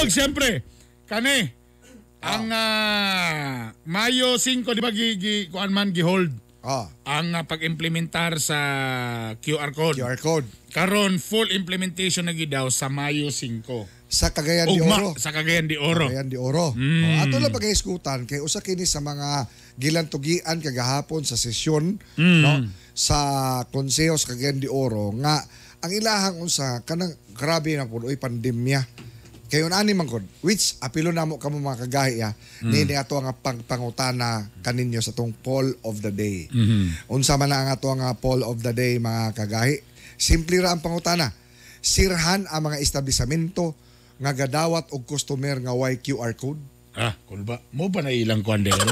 Og siyempre, kani ang Mayo 5 di ba kuan man gihold ang pag-implementar sa QR code. QR code. Karon full implementation na gidaw sa Mayo 5. Sa Cagayan de Oro. Sa Cagayan de Oro. Cagayan de Oro. Ato lang pag-iskutan kay usa kini sa mga gilantugian kagahapon sa sesyon no sa Konseho sa Cagayan de Oro nga ang ilahang unsa kanang grabe na pud oy pandemya. Kay ani man kod which apilo namo kamo mga kagahi ni ato nga pangutana kaninyo sa tong poll of the day. Unsa man ang ato nga poll of the day mga kagahi? Simple ra ang pangutana. Sirhan ang mga establisamento nga gadawat og customer nga way QR code. Kulba. Mo ba na ilang kuan dere?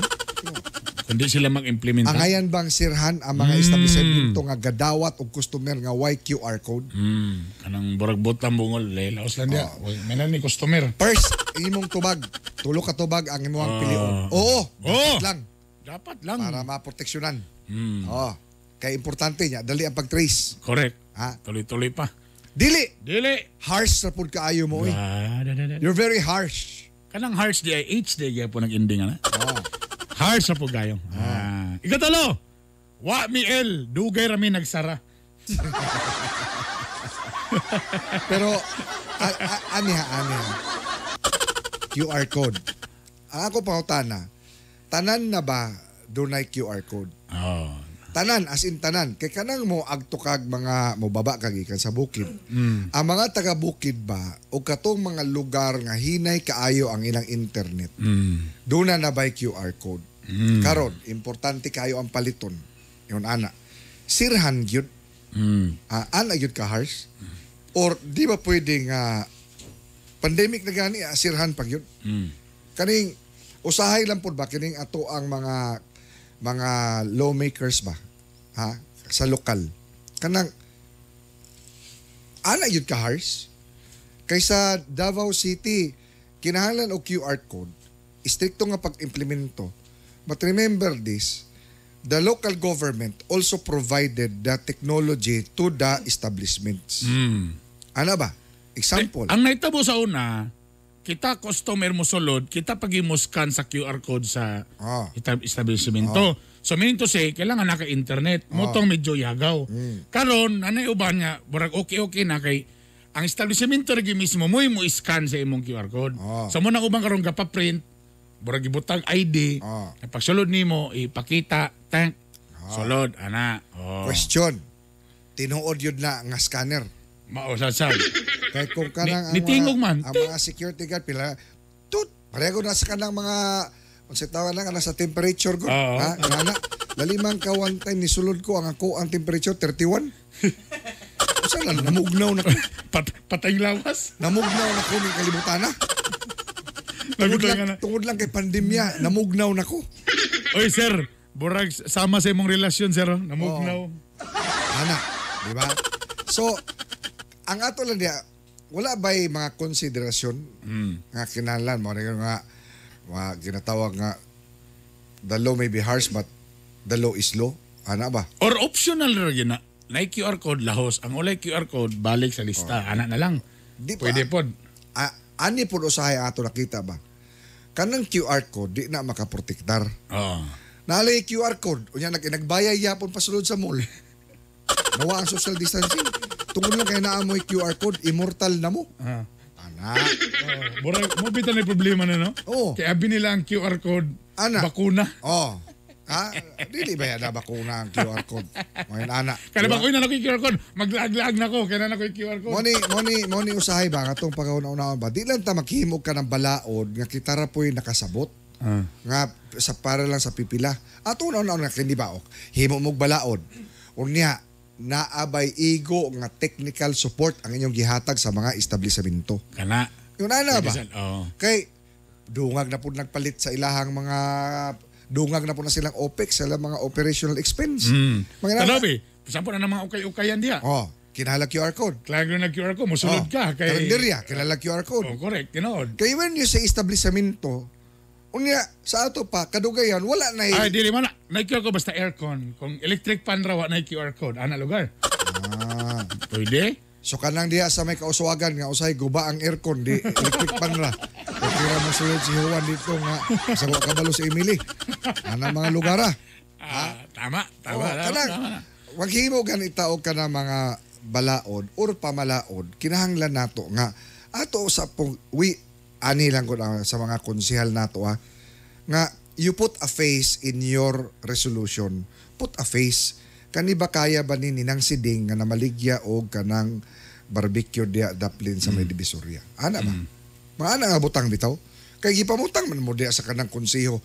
Kundi sila mag-implementa. Angayan bang sirhan ang mga establisamento nga gadawat og customer nga way QR code? Kanang burag botang bungol laos lang dia. Menan ni customer. First, imong tubag. Tulo ka tubag ang imong pilion. Oo, dapat lang. Dapat lang. Para maproteksyonan. Kaya importante niya, dali ang pag-trace. Correct. Tuloy-tuloy pa. Dili. Harsh sa pud kaayo mo eh. You're very harsh. Kanang harsh di ay H di po nag-ending ana. Harsh sa pud kayo. Ikatalo. Wa mi el dugay rami nagsara. Pero aniha. QR code. Ang ako pangutana, tanan na ba dunay QR code? Tanan, as in tanan. Kay kanang mo agtukag mga mobaba kag ikan sa bukid. Ang mga taga-bukid ba o katong mga lugar nga hinay kaayo ang ilang internet, doon na bay QR code. Karon, importante kayo ang paliton. Yun, ana. Sirhan yun. Ana yun ka harsh? Or di ba pwedeng pandemic na gani, sirhan pag yun? Kaning, usahay lang po ba, kining ato ang mga lawmakers ba sa lokal kanang ana yun ka harsh kaysa Davao City kinahanglan og QR code istrikto nga pag-implemento but remember this the local government also provided the technology to the establishments ana ba example ang naitabo sa una kita customer mo sulod, kita pag-i-scan sa QR code sa establishmento. So meaning to say, kailangan naka-internet. Motong medyo yagaw. Karon, anay uban nga, barag okay na kay ang establishmento rin mismo mo scan sa imong QR code. So mo na ubang karon kapaprint, barag ibutang ID, pag sulod nimo ipakita, tank, sulod, ana. Question, tinuod yun na nga scanner. Mausasab. Kaya kung kanang ang mga security guard pila pareho na sa kanang mga unsa tawag na sa temperature ko ana lalimang ka one time ni sulod ko ang temperature 31 unsa lang namugnaw na patay lawas namugnaw na ko ni kalibutan tungod lang kay pandemya namugnaw na ko oy sir burag sama sa imong relasyon sir namugnaw ana di ba so ang ato lang dia wala ba'y mga konsiderasyon nga kinahanglan mo nga ginatawag nga the law may be harsh but the law is law ana ba or optional ra gyud na QR code lahos ang ulay QR code balik sa lista ana na lang di pwede pod ani pod usahay ato nakita ba kanang QR code di na makaprotektar nalay QR code unya nagbayay yapon pasulod sa mall nawa ang social distancing tungod lang kay naamoy QR code, immortal na mo. Ana. Mo bitan na problema na, no? Kaya abi nila ang QR code, bakuna. Dili ba yan na bakuna ang QR code? Ngayon, ana. Kaya bang na ko yung QR code, maglaag-laag na ko, kaya na ko yung QR code. Moni usahay ba, katong pagkauna-una ba, di lang ta maghimog ka ng balaod, nga kitara po'y nakasabot, nga para lang sa pipila. Ato una-una, hindi ba, himo mog balaod. Unya, naabay igo nga technical support ang inyong gihatag sa mga establishmento. Kana. Yun na ba? Kay dungag na po nagpalit sa ilahang mga dungag na po na silang OPEX, silang mga operational expense. Tanabi, pasampo na ng mga ukay-ukayan diya. Kinala QR code. Klaro na QR code, musulod ka. Kalendarya, kinala QR code. Correct, tinood. Kaya when you say establishmento, unya, sa ato pa, kadugayan, wala na Ay, dili man na. Na-QR code basta aircon. Kung electric fan raw, na QR code. Ana lugar. Pwede? So kanang diha sa may kauswagan nga usay guba ang aircon di electric pan ra. Kaya mo sulod si Juan dito nga sa kabalo sa Emily. Ana mga lugar Tama. Kanang maghimo ganita og kana mga balaod or pamalaod kinahanglan nato nga ato sa ani lang ko sa mga konsehal nato nga you put a face in your resolution. Put a face. Kani ba kaya ba ni Ninang Siding nga namaligya o kanang barbecue dia daplin sa may Divisoria? Ana ba? Mga ana nga butang bitaw. Kay gipamutang man mo dia sa kanang konseho.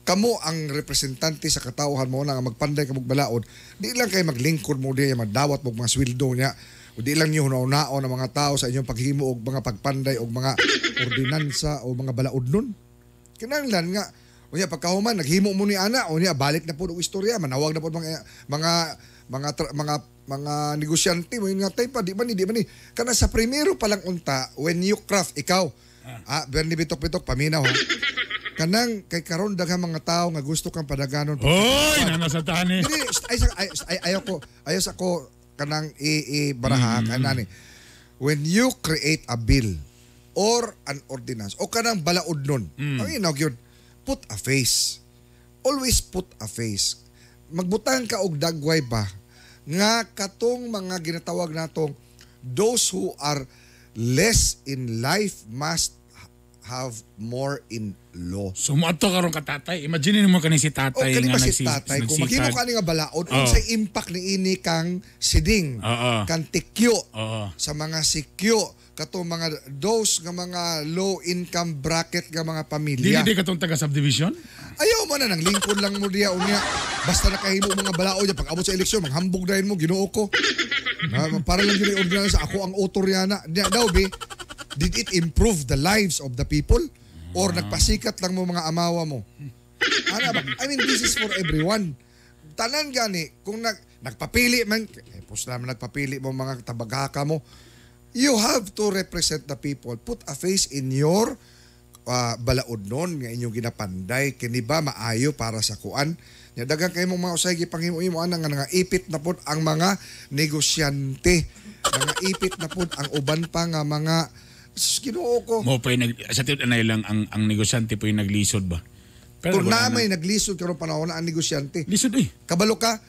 Kamo ang representante sa katawhan mo na nga magpanday ka balaod. Di lang kay maglingkod mo dia madawat mo mga sweldo niya. O di lang niyo hunaw-hunaon ng mga tao sa inyong paghimo og mga pagpanday og mga ordinansa o mga balaod nun. Kinahanglan nga unya pagkahuman naghimo mo ni ana unya balik na pud og istorya manawag na pud mga negosyante mo nga tay pa di ba ni kana sa primero pa lang unta when you craft ikaw Bernie bitok-bitok paminaw kanang kay karon daghang mga tao nga gusto kang padaganon oy nanasatahan ni ayaw sa ko kanang baraha kanani when you create a bill or an ordinance o kanang balaod nun ang inaw gyud put a face. Always put a face. Magbutang ka og dagway ba nga katong mga ginatawag natong those who are less in life must have more in law. So moadto karon ka tatay. Imagine mo kani si tatay nga si tatay kung maghimo ka ni nga balaod unsay impact ni ini kang siding kang tikyo sa mga sikyo katong mga those nga mga low income bracket nga mga pamilya. Dili katong taga subdivision? Ayaw mo na nang lingkod lang mo diya unya. Basta nakahimo mga balaod ya pag abot sa eleksyon manghambog dayon mo Ginoo ko. Para lang gyud ordinance ako ang author yana. Daw be did it improve the lives of the people or nagpasikat lang mo mga amawa mo? Ano ba? I mean this is for everyone. Tanan gani kung nagpapili man pus naman nagpapili mo mga tabaghaka mo. You have to represent the people. Put a face in your balaod nun nga inyong ginapanday. Kini ba maayo para sa kuan? Dagang kayo mong mga usay gipanghimo-himo nga nga ipit na pod ang mga negosyante. Nga ipit na pod ang uban pa nga mga Ginoo ko. Mo pa sa tiud anay lang ang negosyante po yung naglisod ba? Pero kung na may naglisod karon panahon na ang negosyante. Lisod Kabalo ka.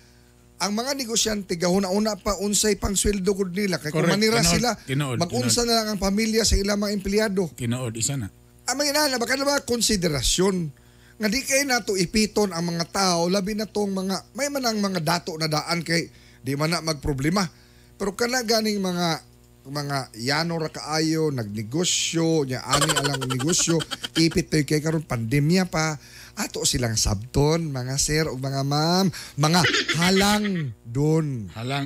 Ang mga negosyante gahuna-una pa unsay pang sweldo gud nila kay kung manira sila mag-unsa na lang ang pamilya sa ilang mga empleyado. Tinood isa na. Ang mga baka na ba konsiderasyon nga di kay nato ipiton ang mga tao labi na tong mga may manang mga dato na daan kay di man na magproblema. Pero kana ganing mga yano ra kaayo nagnegosyo nya ani alang negosyo ipit toy kay karon pandemya pa ato silang sabton mga sir o mga ma'am mga halang don halang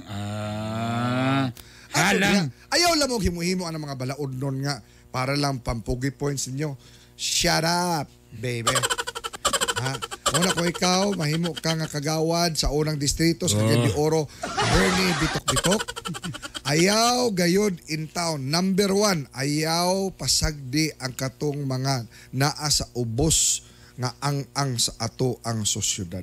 ayaw lang mo himuhimo ang mga balaod nun nga para lang pampugi points ninyo shut up baby una ko ikaw mahimo ka nga kagawad sa unang distrito sa Cagayan de Oro Bernie bitok-bitok ayaw gayod in town number 1 ayaw pasagdi ang katong mga naa sa ubos nga ang sa ato ang sosyudad.